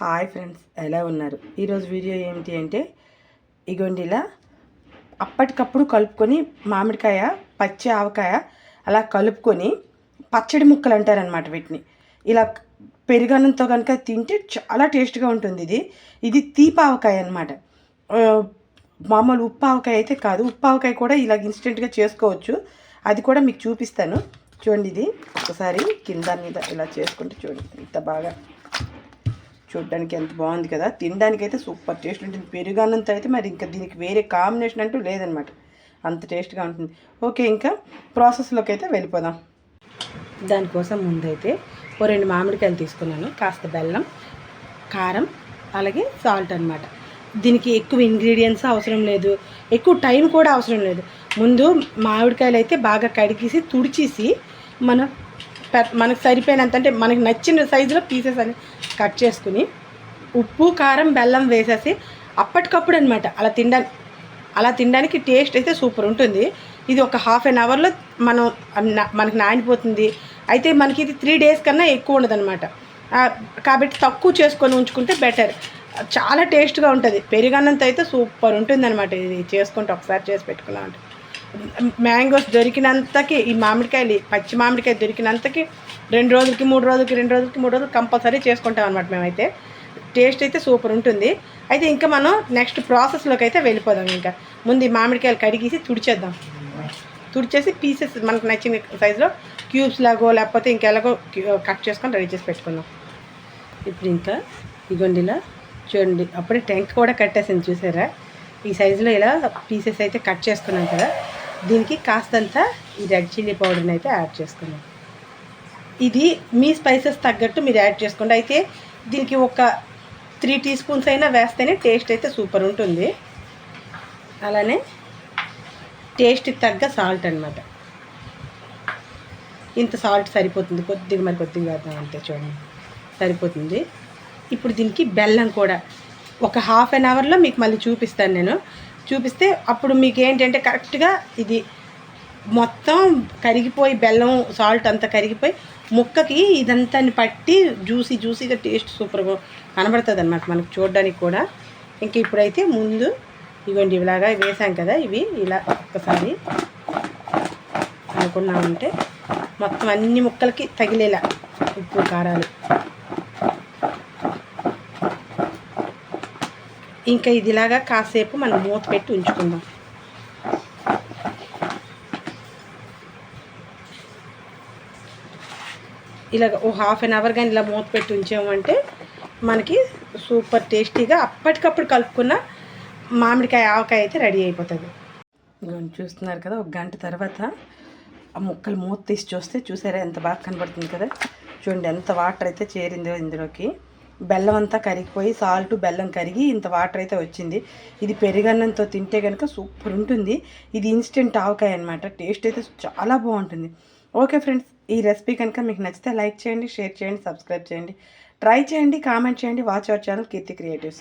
Hi friends, ఎలా ఉన్నారు? ఈరోజు వీడియో ఏమిటి అంటే ఇగోండి ఇలా అప్పటికప్పుడు కలుపుకొని మామిడికాయ పచ్చి ఆవకాయ అలా కలుపుకొని పచ్చడి ముక్కలు అంటారనమాట. వీటిని ఇలా పెరుగన్నంతో కనుక తింటే చాలా టేస్ట్గా ఉంటుంది. ఇది తీపి ఆవకాయ అనమాట. మామూలు ఉప్పు ఆవకాయ అయితే కాదు. ఉప్పు ఆవకాయ కూడా ఇలా ఇన్స్టెంట్గా చేసుకోవచ్చు. అది కూడా మీకు చూపిస్తాను. చూడండి, ఇది ఒకసారి కింద మీద ఇలా చేసుకుంటే చూడండి ఇంత బాగా, చూడడానికి ఎంత బాగుంది కదా. తినడానికి అయితే సూపర్ టేస్ట్ ఉంటుంది. పెరుగన్నంతో అయితే మరి ఇంకా దీనికి వేరే కాంబినేషన్ అంటూ లేదనమాట, అంత టేస్ట్గా ఉంటుంది. ఓకే, ఇంకా ప్రాసెస్లోకి అయితే వెళ్ళిపోదాం. దానికోసం ముందైతే 2 మామిడికాయలు తీసుకున్నాను, కాస్త బెల్లం, కారం, అలాగే సాల్ట్ అనమాట. దీనికి ఎక్కువ ఇంగ్రీడియంట్స్ అవసరం లేదు, ఎక్కువ టైం కూడా అవసరం లేదు. ముందు మామిడికాయలు అయితే బాగా కడిగేసి తుడిచేసి మనకు సరిపోయినంత, అంటే మనకు నచ్చిన సైజులో పీసెస్ అని కట్ చేసుకుని ఉప్పు కారం బెల్లం వేసేసి అప్పటికప్పుడు అనమాట అలా తినడానికి టేస్ట్ అయితే సూపర్ ఉంటుంది. ఇది ఒక హాఫ్ అన్ అవర్లో మనకు నానిపోతుంది. అయితే మనకి ఇది 3 days కన్నా ఎక్కువ ఉండదన్నమాట. కాబట్టి తక్కువ చేసుకొని ఉంచుకుంటే బెటర్. చాలా టేస్ట్గా ఉంటుంది. పెరుగన్నంతో అయితే సూపర్ ఉంటుంది అనమాట. ఇది చేసుకుంటే ఒకసారి చేసి పెట్టుకున్నాం అంటే మ్యాంగోస్ దొరికినంతకి, ఈ మామిడికాయలు పచ్చి మామిడికాయ దొరికినంతకి 2 రోజులకి 3 రోజులకి 2 రోజులకి 3 రోజులకి కంపల్సరీ చేసుకుంటాం అనమాట. మేమైతే టేస్ట్ అయితే సూపర్ ఉంటుంది. అయితే ఇంకా మనం నెక్స్ట్ ప్రాసెస్లోకి అయితే వెళ్ళిపోదాం. ఇంకా ముందు ఈ మామిడికాయలు కడిగేసి తుడిచేసి పీసెస్ మనకు నచ్చిన సైజులో క్యూబ్స్ లాగో లేకపోతే ఇంకెలాగో కట్ చేసుకొని రెడీ చేసి పెట్టుకుందాం. ఇప్పుడు ఇంకా ఇగోండి ఇలా చూడండి, అప్పుడే టెంక్ కూడా కట్టేసింది చూసారా. ఈ సైజులో ఇలా పీసెస్ అయితే కట్ చేసుకున్నాం కదా. దీనికి కాస్తంత ఈ రెడ్ చిల్లీ పౌడర్ని అయితే యాడ్ చేసుకున్నాం. ఇది మీ స్పైసెస్ తగ్గట్టు మీరు యాడ్ చేసుకోండి. అయితే దీనికి ఒక 3 teaspoons అయినా వేస్తేనే టేస్ట్ అయితే సూపర్ ఉంటుంది. అలానే టేస్ట్కి తగ్గ సాల్ట్ అనమాట. ఇంత సాల్ట్ సరిపోతుంది, కొద్దిగా వేద్దాం అంతే. చూడండి సరిపోతుంది. ఇప్పుడు దీనికి బెల్లం కూడా ఒక హాఫ్ అన్ అవర్లో మీకు మళ్ళీ చూపిస్తాను నేను. చూపిస్తే అప్పుడు మీకు ఏంటంటే కరెక్ట్గా ఇది మొత్తం కరిగిపోయి, బెల్లం సాల్ట్ అంతా కరిగిపోయి ముక్కకి ఇదంతా పట్టి జ్యూసీగా టేస్ట్ సూపర్గా కనబడుతుంది అనమాట మనకు చూడడానికి కూడా. ఇంక ఇప్పుడైతే ముందు ఇవ్వండి ఇలాగా వేసాం కదా, ఇవి ఇలా ఒక్కసారి అనుకున్నామంటే మొత్తం అన్ని ముక్కలకి తగిలేలా ఉప్పు కారాలు. ఇంకా ఇదిలాగా కాసేపు మనం మూత పెట్టి ఉంచుకుందాం. ఇలాగ ఓ హాఫ్ అన్ అవర్ కానీ ఇలా మూత పెట్టి ఉంచామంటే మనకి సూపర్ టేస్టీగా అప్పటికప్పుడు కలుపుకున్న మామిడికాయ ఆవకాయ అయితే రెడీ అయిపోతుంది. చూస్తున్నారు కదా, 1 గంట తర్వాత ఆ ముక్కలు మూత తీసి చూసారా ఎంత బాగా కనబడుతుంది కదా. చూడండి ఎంత వాటర్ అయితే చేరిందో ఇందులోకి. బెల్లం అంతా కరిగిపోయి సాల్ట్ బెల్లం కరిగి ఇంత వాటర్ అయితే వచ్చింది. ఇది పెరుగన్నంతో తింటే కనుక సూపర్ ఉంటుంది. ఇది ఇన్స్టెంట్ ఆవకాయ అనమాట. టేస్ట్ అయితే చాలా బాగుంటుంది. ఓకే ఫ్రెండ్స్, ఈ రెసిపీ కనుక మీకు నచ్చితే లైక్ చేయండి, షేర్ చేయండి, సబ్స్క్రైబ్ చేయండి, ట్రై చేయండి, కామెంట్ చేయండి. Watch our channel Keerthi creatives.